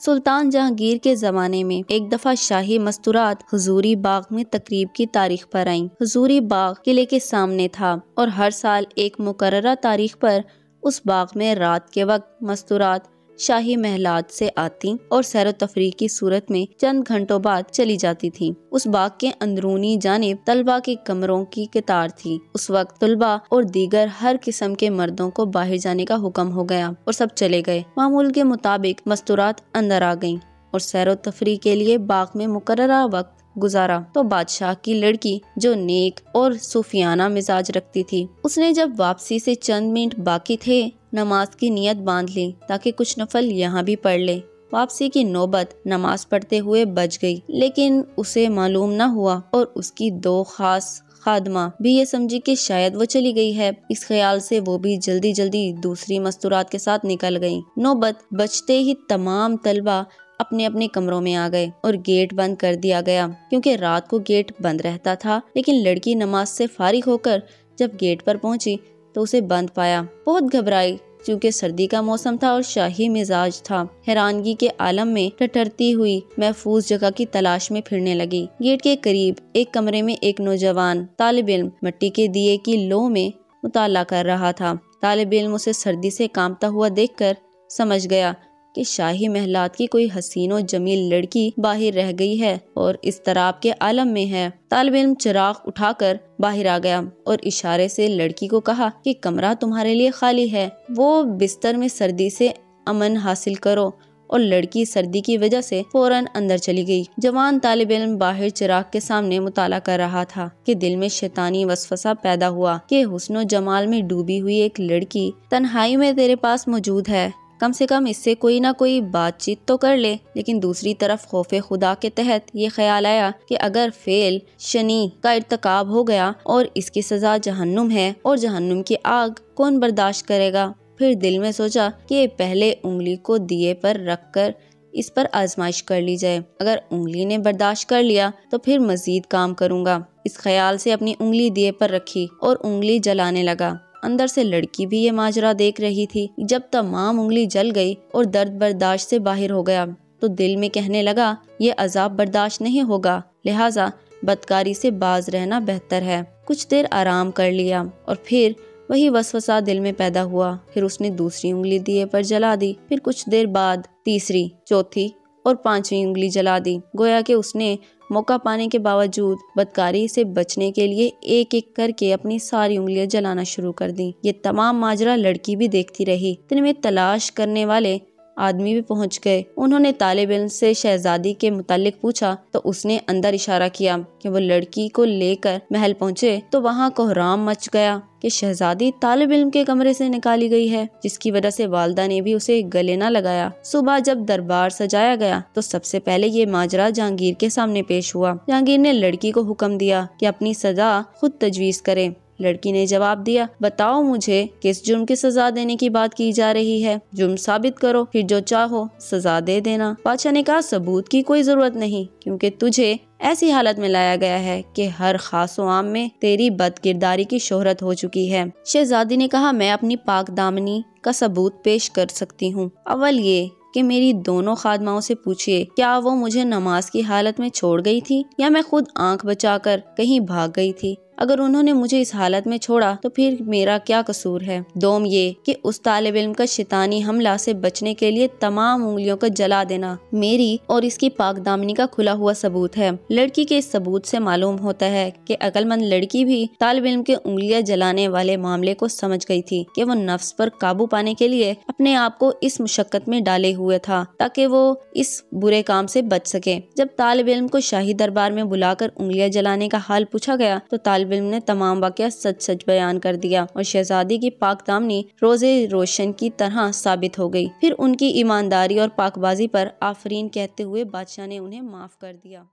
سلطان جہانگیر کے زمانے میں ایک دفعہ شاہی مستورات حضوری باغ میں تقریب کی تاریخ پر آئیں۔ حضوری باغ قلعے کے سامنے تھا اور ہر سال ایک مقررہ تاریخ پر اس باغ میں رات کے وقت مستورات شاہی محلات سے آتی اور سیر و تفریح کی صورت میں چند گھنٹوں بعد چلی جاتی تھی۔ اس باغ کے اندرونی جانب طلبہ کے کمروں کی قطار تھی۔ اس وقت طلبہ اور دیگر ہر قسم کے مردوں کو باہر جانے کا حکم ہو گیا اور سب چلے گئے۔ معمول کے مطابق مستورات اندر آ گئیں اور سیر و تفریح کے لیے باغ میں مقررہ وقت گزارا تو بادشاہ کی لڑکی جو نیک اور صوفیانہ مزاج رکھتی تھی، اس نے جب واپسی سے چند منٹ باقی تھے نماز کی نیت باندھ لی تاکہ کچھ نفل یہاں بھی پڑھ لے۔ واپسی کی نوبت نماز پڑھتے ہوئے بج گئی، لیکن اسے معلوم نہ ہوا اور اس کی دو خاص خادمہ بھی یہ سمجھی کہ شاید وہ چلی گئی ہے۔ اس خیال سے وہ بھی جلدی جلدی دوسری مستورات کے ساتھ نکل گئیں۔ نوبت بجتے ہی تمام طلبہ اپنے اپنے کمروں میں آ گئے اور گیٹ بند کر دیا گیا، کیونکہ رات کو گیٹ بند رہتا تھا۔ لیکن لڑکی نماز سے فارغ ہو کر جب گیٹ پر پہنچی تو اسے بند پایا۔ بہت گھبرائی، چونکہ سردی کا موسم تھا اور شاہی مزاج تھا۔ حیرانگی کے عالم میں ٹھٹھرتی ہوئی محفوظ جگہ کی تلاش میں پھرنے لگی۔ گیٹ کے قریب ایک کمرے میں ایک نوجوان طالب علم مٹی کے دیے کی لو میں مطالعہ کر رہا تھا۔ طالب علم اسے سردی سے کانپتا ہوا دیکھ کر سمجھ گیا کہ شاہی محلات کی کوئی حسین و جمیل لڑکی باہر رہ گئی ہے اور اضطراب کے عالم میں ہے۔ طالب علم چراغ اٹھا کر باہر آ گیا اور اشارے سے لڑکی کو کہا کہ کمرہ تمہارے لیے خالی ہے، وہ بستر میں سردی سے امن حاصل کرو، اور لڑکی سردی کی وجہ سے فوراً اندر چلی گئی۔ جوان طالب علم باہر چراغ کے سامنے مطالعہ کر رہا تھا کہ دل میں شیطانی وسوسہ پیدا ہوا کہ حسن و جمال میں ڈوبی ہوئی ایک لڑکی تنہائی میں تیرے پاس موجود ہے، کم سے کم اس سے کوئی نہ کوئی بات چیت تو کر لے۔ لیکن دوسری طرف خوف خدا کے تحت یہ خیال آیا کہ اگر فعل شنیع کا ارتکاب ہو گیا اور اس کی سزا جہنم ہے اور جہنم کی آگ کون برداشت کرے گا۔ پھر دل میں سوچا کہ پہلے انگلی کو دیے پر رکھ کر اس پر آزمائش کر لی جائے، اگر انگلی نے برداشت کر لیا تو پھر مزید کام کروں گا۔ اس خیال سے اپنی انگلی دیے پر رکھی اور انگلی جلانے لگا۔ اندر سے لڑکی بھی یہ ماجرا دیکھ رہی تھی۔ جب تمام انگلی جل گئی اور درد برداشت سے باہر ہو گیا تو دل میں کہنے لگا یہ عذاب برداشت نہیں ہوگا، لہٰذا بدکاری سے باز رہنا بہتر ہے۔ کچھ دیر آرام کر لیا اور پھر وہی وسوسہ دل میں پیدا ہوا۔ پھر اس نے دوسری انگلی دیے پر جلا دی، پھر کچھ دیر بعد تیسری، چوتھی اور پانچویں انگلی جلا دی۔ گویا کہ اس نے موقع پانے کے باوجود بدکاری سے بچنے کے لیے ایک ایک کر کے اپنی ساری انگلیاں جلانا شروع کر دیں۔ یہ تمام ماجرا لڑکی بھی دیکھتی رہی۔ اتنے میں تلاش کرنے والے آدمی بھی پہنچ گئے۔ انہوں نے طالب علم سے شہزادی کے متعلق پوچھا تو اس نے اندر اشارہ کیا کہ وہ لڑکی کو لے کر محل پہنچے تو وہاں کوہرام مچ گیا کہ شہزادی طالب علم کے کمرے سے نکالی گئی ہے، جس کی وجہ سے والدہ نے بھی اسے گلے نہ لگایا۔ صبح جب دربار سجایا گیا تو سب سے پہلے یہ ماجرا جہانگیر کے سامنے پیش ہوا۔ جہانگیر نے لڑکی کو حکم دیا کہ اپنی سزا خود تجویز کرے۔ لڑکی نے جواب دیا، بتاؤ مجھے کس جرم کی سزا دینے کی بات کی جا رہی ہے، جرم ثابت کرو، پھر جو چاہو سزا دے دینا۔ بادشاہ نے کہا ثبوت کی کوئی ضرورت نہیں، کیونکہ تجھے ایسی حالت میں لایا گیا ہے کہ ہر خاص و عام میں تیری بد کرداری کی شہرت ہو چکی ہے۔ شہزادی نے کہا میں اپنی پاک دامنی کا ثبوت پیش کر سکتی ہوں۔ اول یہ کہ میری دونوں خادماؤں سے پوچھئے کیا وہ مجھے نماز کی حالت میں چھوڑ گئی تھی یا میں خود آنکھ بچا کر کہیں بھاگ گئی تھی۔ اگر انہوں نے مجھے اس حالت میں چھوڑا تو پھر میرا کیا قصور ہے؟ دوم یہ کہ اس طالب علم کا شیطانی حملہ سے بچنے کے لیے تمام انگلیوں کو جلا دینا میری اور اس کی پاک دامنی کا کھلا ہوا ثبوت ہے۔ لڑکی کے اس ثبوت سے معلوم ہوتا ہے کہ عقل مند لڑکی بھی طالب علم کے انگلیاں جلانے والے معاملے کو سمجھ گئی تھی کہ وہ نفس پر قابو پانے کے لیے اپنے آپ کو اس مشقت میں ڈالے ہوئے تھا تاکہ وہ اس برے کام سے بچ سکے۔ جب طالب علم کو شاہی دربار میں بلا کر انگلیاں جلانے کا حال پوچھا گیا تو طالب علم نے تمام واقعہ سچ سچ بیان کر دیا اور شہزادی کی پاک دامنی روزے روشن کی طرح ثابت ہو گئی۔ پھر ان کی ایمانداری اور پاک بازی پر آفرین کہتے ہوئے بادشاہ نے انہیں معاف کر دیا۔